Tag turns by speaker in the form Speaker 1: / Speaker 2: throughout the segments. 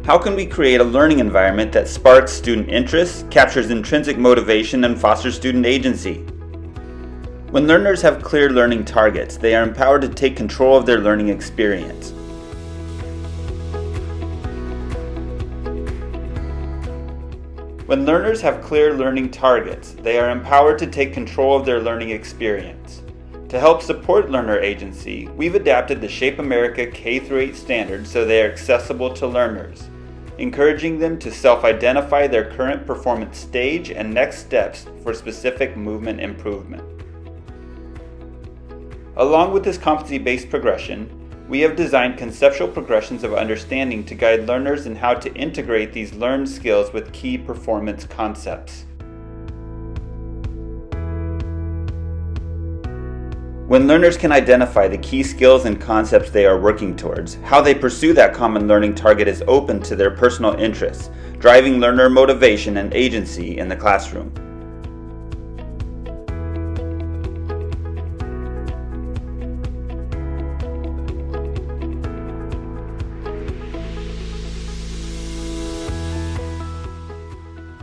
Speaker 1: How can we create a learning environment that sparks student interest, captures intrinsic motivation, and fosters student agency? When learners have clear learning targets, they are empowered to take control of their learning experience. When learners have clear learning targets, they are empowered to take control of their learning experience. To help support learner agency, we've adapted the Shape America K-8 standards so they are accessible to learners, encouraging them to self-identify their current performance stage and next steps for specific movement improvement. Along with this competency-based progression, we have designed conceptual progressions of understanding to guide learners in how to integrate these learned skills with key performance concepts. When learners can identify the key skills and concepts they are working towards, how they pursue that common learning target is open to their personal interests, driving learner motivation and agency in the classroom.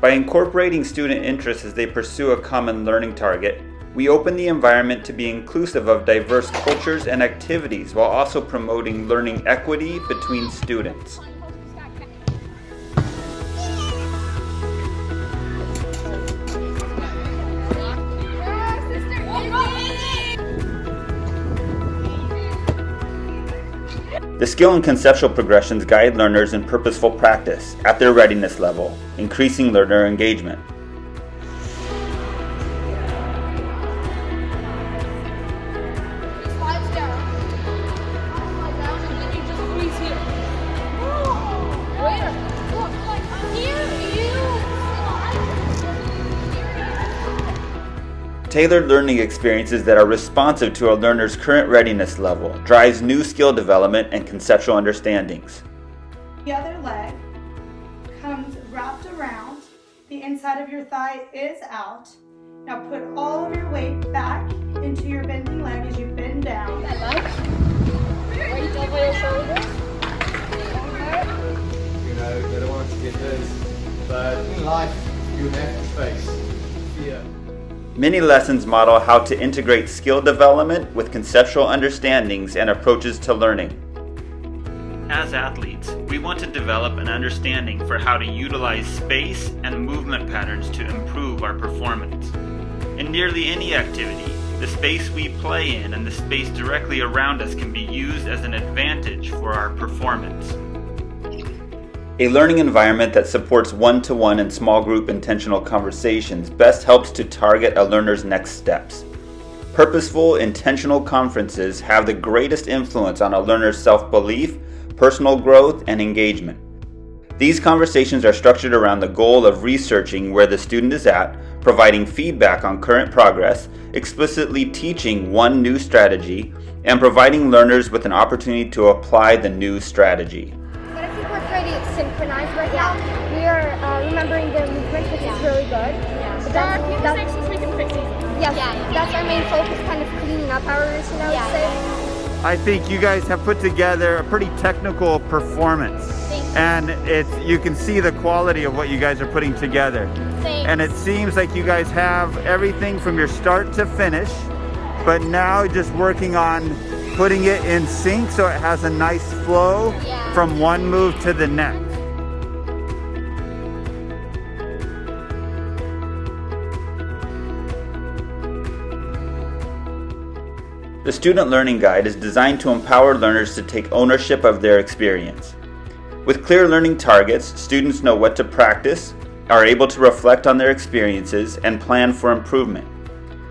Speaker 1: By incorporating student interests as they pursue a common learning target, we open the environment to be inclusive of diverse cultures and activities while also promoting learning equity between students. The skill and conceptual progressions guide learners in purposeful practice at their readiness level, increasing learner engagement. Tailored learning experiences that are responsive to a learner's current readiness level drives new skill development and conceptual understandings.
Speaker 2: The other leg comes wrapped around, the inside of your thigh is out. Now put all of your weight back into your bending leg as you bend down.
Speaker 3: That leg. Weight over your shoulders.
Speaker 4: You know, they don't want to get hurt, but in life you have to face fear.
Speaker 1: Many lessons model how to integrate skill development with conceptual understandings and approaches to learning. As athletes, we want to develop an understanding for how to utilize space and movement patterns to improve our performance. In nearly any activity, the space we play in and the space directly around us can be used as an advantage for our performance. A learning environment that supports one-to-one and small group intentional conversations best helps to target a learner's next steps. Purposeful, intentional conferences have the greatest influence on a learner's self-belief, personal growth, and engagement. These conversations are structured around the goal of researching where the student is at, providing feedback on current progress, explicitly teaching one new strategy, and providing learners with an opportunity to apply the new strategy.
Speaker 3: Synchronized right now. We are remembering the movement, which is really good. Yeah. But that's we can fix it. Yes, that's our main focus, kind of cleaning up our routine, I would say.
Speaker 1: I think you guys have put together a pretty technical performance. And you can see the quality of what you guys are putting together.
Speaker 3: Thanks.
Speaker 1: And it seems like you guys have everything from your start to finish, but now just working on putting it in sync so it has a nice flow from one move to the next. The Student Learning Guide is designed to empower learners to take ownership of their experience. With clear learning targets, students know what to practice, are able to reflect on their experiences, and plan for improvement.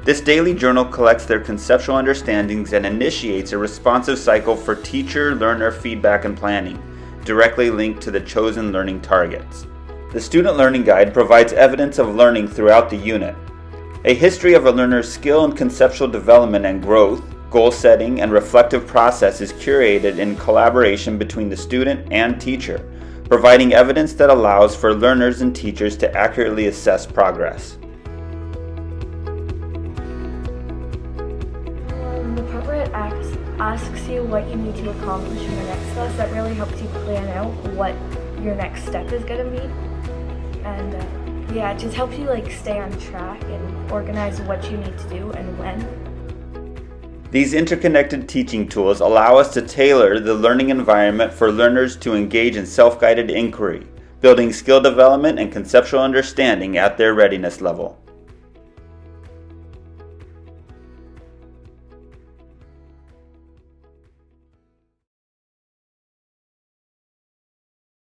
Speaker 1: This daily journal collects their conceptual understandings and initiates a responsive cycle for teacher-learner feedback and planning, directly linked to the chosen learning targets. The Student Learning Guide provides evidence of learning throughout the unit. A history of a learner's skill and conceptual development and growth, goal setting, and reflective process is curated in collaboration between the student and teacher, providing evidence that allows for learners and teachers to accurately assess progress.
Speaker 5: The purpose asks you what you need to accomplish in the next class. That really helps you plan out what your next step is going to be. And yeah, it just helps you like stay on track and organize what you need to do and when.
Speaker 1: These interconnected teaching tools allow us to tailor the learning environment for learners to engage in self-guided inquiry, building skill development and conceptual understanding at their readiness level.